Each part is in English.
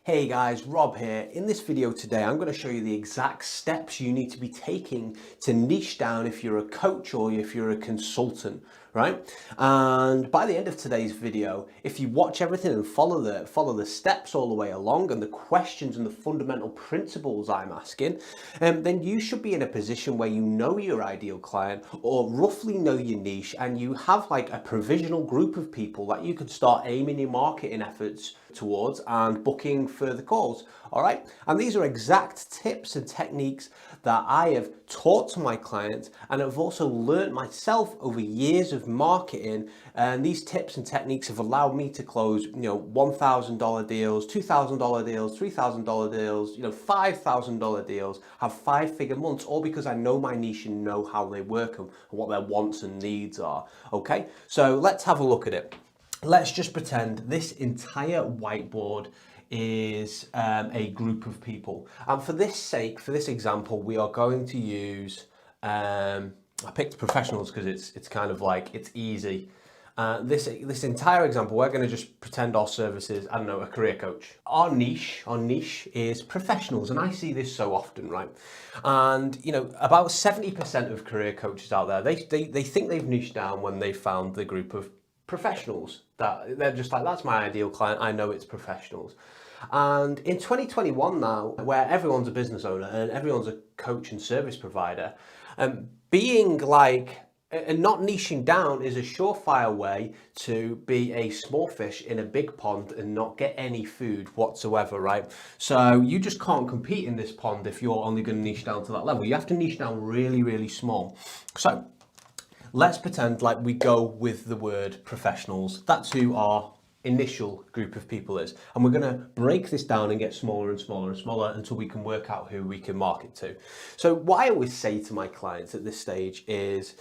Hey guys, Rob here. In this video today, I'm going to show you the exact steps you need to be taking to niche down if you're a coach or if you're a consultant, right? And by the end of today's video, if you watch everything and follow the steps all the way along and the questions and the fundamental principles I'm asking, then you should be in a position where you know your ideal client or roughly know your niche, and you have like a provisional group of people that you can start aiming your marketing efforts towards and booking further calls. All right, and these are exact tips and techniques that I have taught to my clients and have also learned myself over years of marketing. And these tips and techniques have allowed me to close, $1,000 deals, $2,000 deals, $3,000 deals, $5,000 deals, have 5-figure months, all because I know my niche and know how they work and what their wants and needs are. Okay, so let's have a look at it. Let's just pretend this entire whiteboard is a group of people. And for this example, we are going to use, I picked professionals because it's kind of like, it's easy. This entire example, we're going to just pretend our service is, I don't know, a career coach. Our niche is professionals, and I see this so often, right? And about 70% of career coaches out there, they think they've niched down when they found the group of professionals, that they're just like, that's my ideal client, I know it's professionals. And in 2021 now, where everyone's a business owner and everyone's a coach and service provider, being like and not niching down is a surefire way to be a small fish in a big pond and not get any food whatsoever, right? So you just can't compete in this pond if you're only going to niche down to that level. You have to niche down really, really small. So let's pretend like we go with the word professionals. That's who our initial group of people is. And we're going to break this down and get smaller and smaller and smaller until we can work out who we can market to. So what I always say to my clients at this stage is,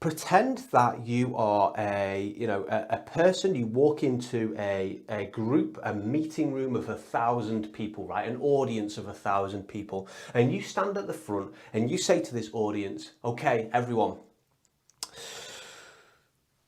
pretend that you are a person. You walk into a group, a meeting room of 1,000 people, right? An audience of 1,000 people. And you stand at the front and you say to this audience, okay, everyone,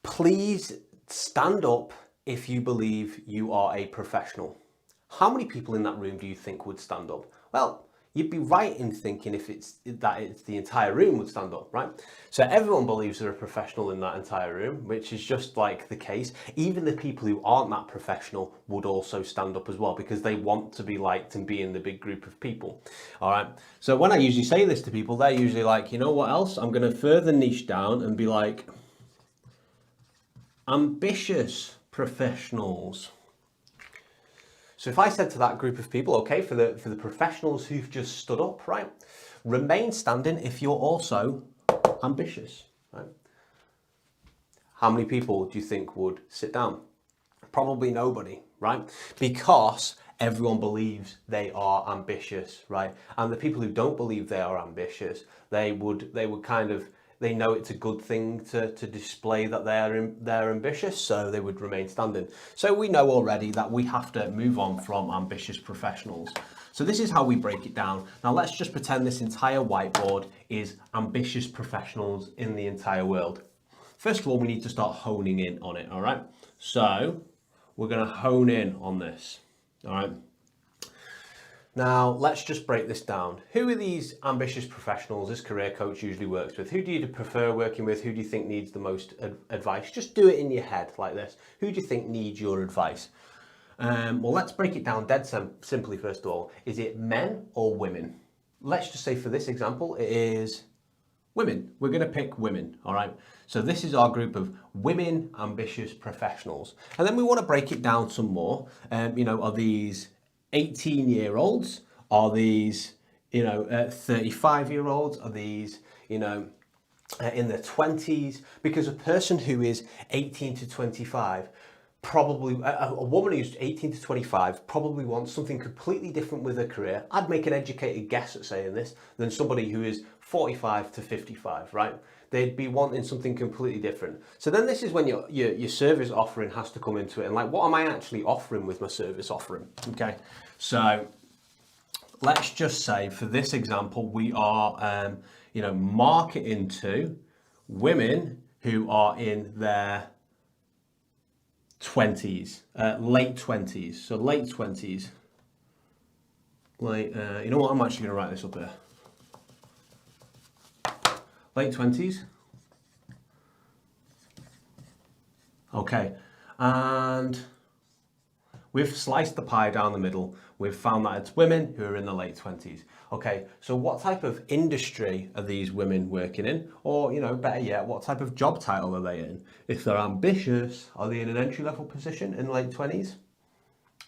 please stand up if you believe you are a professional. How many people in that room do you think would stand up? Well, you'd be right in thinking if it's the entire room would stand up, right? So everyone believes they're a professional in that entire room, which is just like the case. Even the people who aren't that professional would also stand up as well, because they want to be liked and be in the big group of people. All right. So when I usually say this to people, they're usually like, you know what else? I'm going to further niche down and be like, ambitious professionals. So if I said to that group of people, okay, for the professionals who've just stood up, right, remain standing if you're also ambitious, right? How many people do you think would sit down? Probably nobody, right? Because everyone believes they are ambitious, right? And the people who don't believe they are ambitious, they would kind of, they know it's a good thing to display that they're ambitious, so they would remain standing. So we know already that we have to move on from ambitious professionals. So this is how we break it down. Now let's just pretend this entire whiteboard is ambitious professionals in the entire world. First of all, we need to start honing in on it, all right? So we're going to hone in on this, all right? Now, let's just break this down. Who are these ambitious professionals this career coach usually works with? Who do you prefer working with? Who do you think needs the most advice? Just do it in your head like this. Who do you think needs your advice? Well, let's break it down dead simply first of all. Is it men or women? Let's just say for this example, it is women. We're going to pick women, all right? So this is our group of women ambitious professionals. And then we want to break it down some more. Are these 18-year-olds? Are these 35-year-olds? Are these in their 20s? Because a person who is 18 to 25, probably a woman who's 18 to 25 probably wants something completely different with her career. I'd make an educated guess at saying this, than somebody who is 45 to 55, right? They'd be wanting something completely different. So then this is when your service offering has to come into it. And like, what am I actually offering with my service offering? Okay, so let's just say for this example, we are, marketing to women who are in their 20s, late 20s. So late 20s. Like, you know what, I'm actually going to write this up here. Late 20s. Okay, and we've sliced the pie down the middle. We've found that it's women who are in the late 20s. Okay, so what type of industry are these women working in? Or, you know, better yet, what type of job title are they in? If they're ambitious, are they in an entry-level position in the late 20s?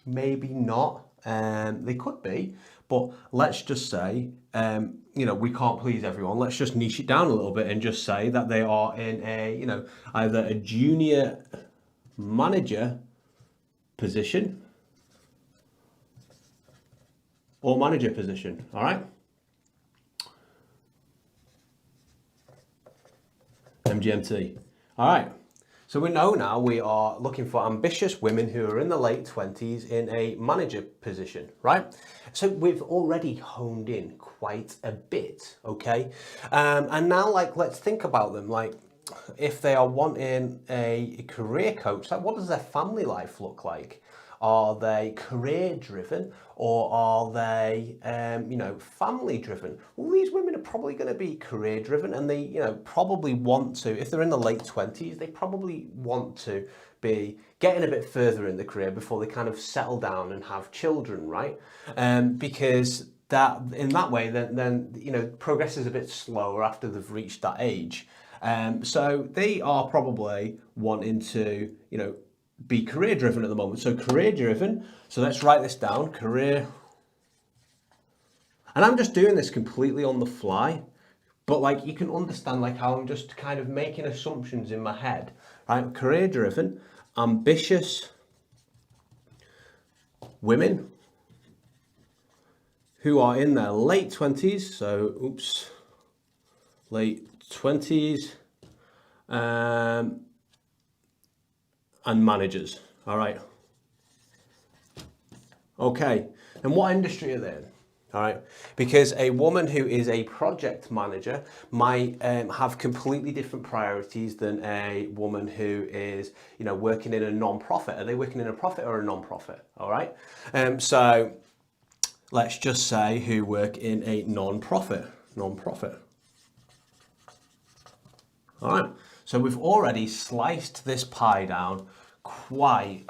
Maybe not. They could be, but let's just say, you know, we can't please everyone. Let's just niche it down a little bit and just say that they are in a, you know, either a junior manager position or manager position. All right. MGMT. All right. So we know now we are looking for ambitious women who are in the late 20s in a manager position, right? So we've already honed in quite a bit, okay? And now, like, let's think about them. Like, if they are wanting a career coach, like, what does their family life look like? Are they career driven or are they, you know, family driven? Well, these women are probably going to be career driven, and they, you know, probably want to, if they're in the late 20s, they probably want to be getting a bit further in the career before they kind of settle down and have children, right? Because that in that way, then you know, progress is a bit slower after they've reached that age. So they are probably wanting to, you know, be career driven at the moment. So career driven. So let's write this down. Career. And I'm just doing this completely on the fly, but like you can understand like how I'm just kind of making assumptions in my head, right? Career driven, ambitious women who are in their late 20s. So, late 20s. And managers. All right. Okay. And what industry are they in? All right. Because a woman who is a project manager might have completely different priorities than a woman who is, you know, working in a non-profit. Are they working in a profit or a non-profit? All right. So let's just say who work in a non-profit. Non-profit. All right. So we've already sliced this pie down quite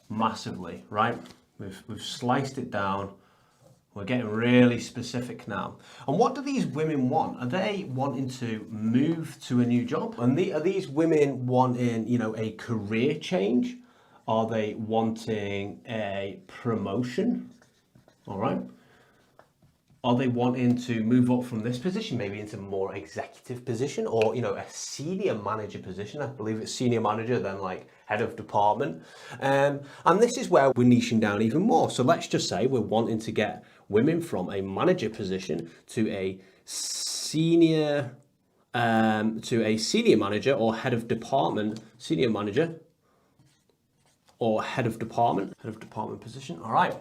massively, right? We've sliced it down. We're getting really specific now. And what do these women want? Are they wanting to move to a new job? And are these women wanting, you know, a career change? Are they wanting a promotion? All right. Are they wanting to move up from this position, maybe into a more executive position, or, you know, a senior manager position? I believe it's senior manager, then like head of department. And this is where we're niching down even more. So let's just say we're wanting to get women from a manager position to a senior manager or head of department, senior manager or head of department position. All right.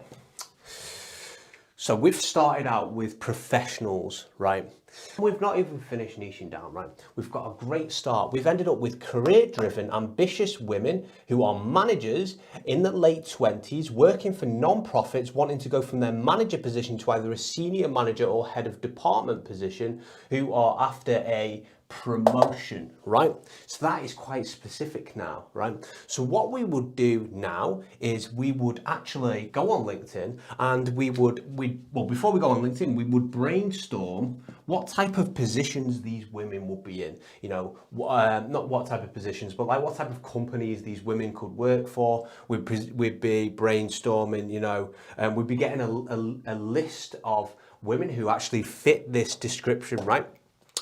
So we've started out with professionals, right? We've not even finished niching down, right? We've got a great start. We've ended up with career-driven, ambitious women who are managers in the late 20s, working for non-profits, wanting to go from their manager position to either a senior manager or head of department position, who are after a promotion, right? So that is quite specific now, right? So what we would do now is we would actually go on LinkedIn and before we go on LinkedIn, we would brainstorm what type of positions these women would be in, you know, not what type of positions, but like what type of companies these women could work for. We'd be brainstorming, you know, and we'd be getting a list of women who actually fit this description, right?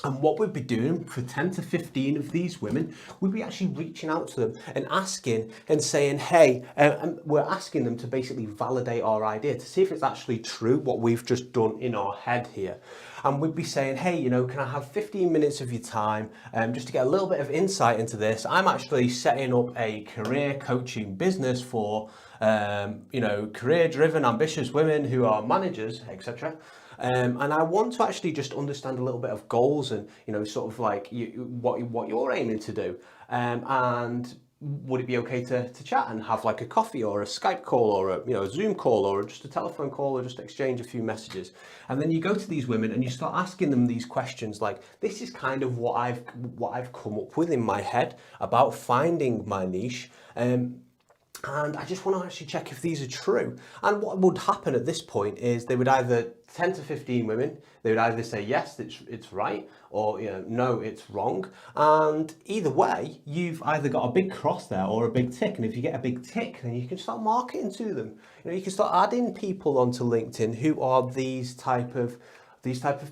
And what we'd be doing for 10 to 15 of these women, we'd be actually reaching out to them and asking and saying, hey, and we're asking them to basically validate our idea to see if it's actually true, what we've just done in our head here. And we'd be saying, hey, you know, can I have 15 minutes of your time just to get a little bit of insight into this? I'm actually setting up a career coaching business for, you know, career-driven, ambitious women who are managers, etc. And I want to actually just understand a little bit of goals and, you know, sort of like what you're aiming to do. And would it be okay to chat and have like a coffee or a Skype call or a Zoom call or just a telephone call or just exchange a few messages? And then you go to these women and you start asking them these questions like, this is kind of what I've come up with in my head about finding my niche. And I just want to actually check if these are true. And what would happen at this point is they would either 10 to 15 women, they would either say, yes, it's right, or no, it's wrong. And either way, you've either got a big cross there or a big tick. And if you get a big tick, then you can start marketing to them. You can start adding people onto LinkedIn who are these type of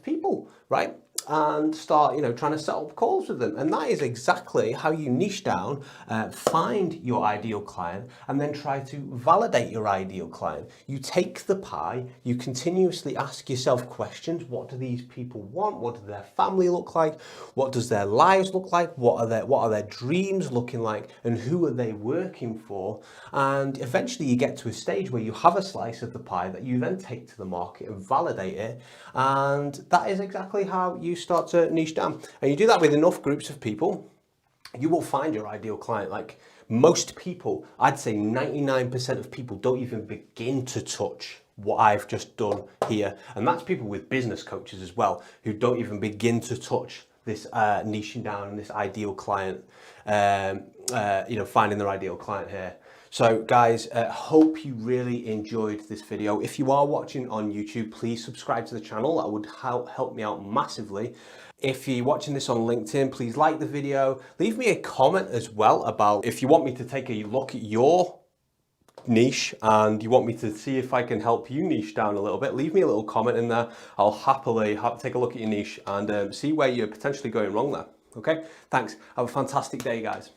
people, right? And start, trying to set up calls with them. And that is exactly how you niche down, find your ideal client, and then try to validate your ideal client. You take the pie, you continuously ask yourself questions. What do these people want? What does their family look like? What does their lives look like? What are their dreams looking like? And who are they working for? And eventually you get to a stage where you have a slice of the pie that you then take to the market and validate it. And that is exactly how you start to niche down. And you do that with enough groups of people, you will find your ideal client. Like most people, I'd say 99% of people don't even begin to touch what I've just done here. And that's people with business coaches as well, who don't even begin to touch this niching down and this ideal client, finding their ideal client here. So guys, hope you really enjoyed this video. If you are watching on YouTube, please subscribe to the channel. That would help me out massively. If you're watching this on LinkedIn, please like the video. Leave me a comment as well about if you want me to take a look at your niche and you want me to see if I can help you niche down a little bit. Leave me a little comment in there. I'll happily take a look at your niche and see where you're potentially going wrong there. Okay, thanks. Have a fantastic day, guys.